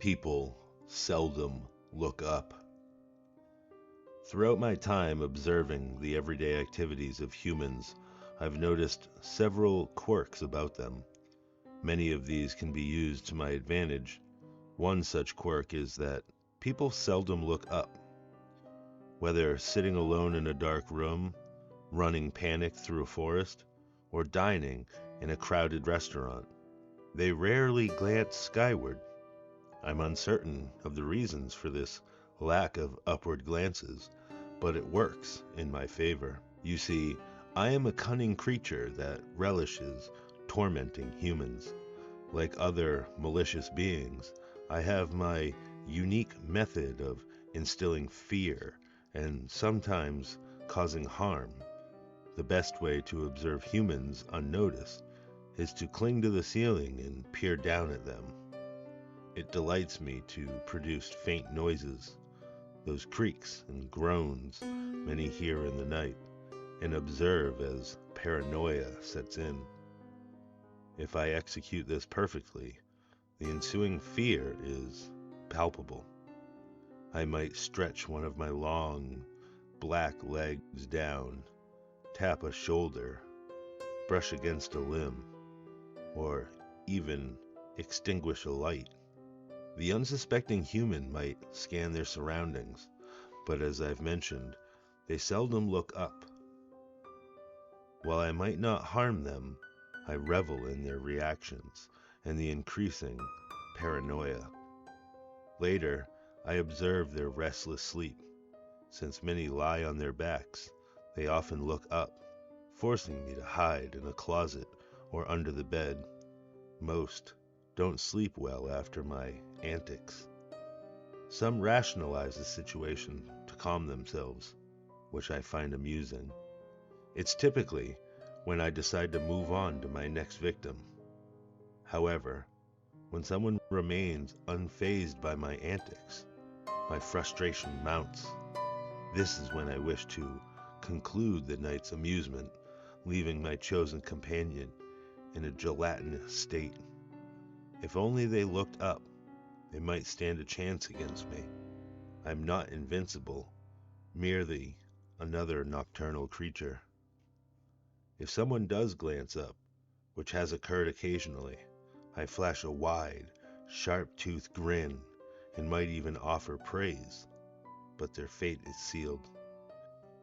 People seldom look up. Throughout my time observing the everyday activities of humans, I've noticed several quirks about them. Many of these can be used to my advantage. One such quirk is that people seldom look up. Whether sitting alone in a dark room, running panic through a forest, or dining in a crowded restaurant, they rarely glance skyward. I'm uncertain of the reasons for this lack of upward glances, but it works in my favor. You see, I am a cunning creature that relishes tormenting humans. Like other malicious beings, I have my unique method of instilling fear and sometimes causing harm. The best way to observe humans unnoticed is to cling to the ceiling and peer down at them. It delights me to produce faint noises, those creaks and groans many hear in the night, and observe as paranoia sets in. If I execute this perfectly, the ensuing fear is palpable. I might stretch one of my long, black legs down, tap a shoulder, brush against a limb, or even extinguish a light. The unsuspecting human might scan their surroundings, but as I've mentioned, they seldom look up. While I might not harm them, I revel in their reactions and the increasing paranoia. Later, I observe their restless sleep. Since many lie on their backs, they often look up, forcing me to hide in a closet or under the bed. Most don't sleep well after my antics. Some rationalize the situation to calm themselves, which I find amusing. It's typically when I decide to move on to my next victim. However, when someone remains unfazed by my antics, my frustration mounts. This is when I wish to conclude the night's amusement, leaving my chosen companion in a gelatinous state. If only they looked up, they might stand a chance against me. I'm not invincible, merely another nocturnal creature. If someone does glance up, which has occurred occasionally, I flash a wide, sharp-toothed grin and might even offer praise, but their fate is sealed.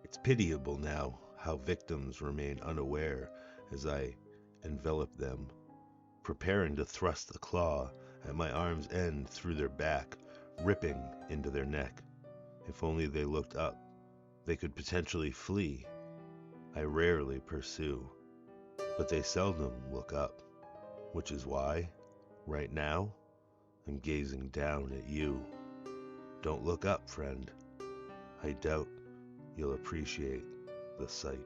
It's pitiable now how victims remain unaware as I envelop them, preparing to thrust a claw at my arm's end through their back, ripping into their neck. If only they looked up, they could potentially flee. I rarely pursue, but they seldom look up, which is why, right now, I'm gazing down at you. Don't look up, friend. I doubt you'll appreciate the sight.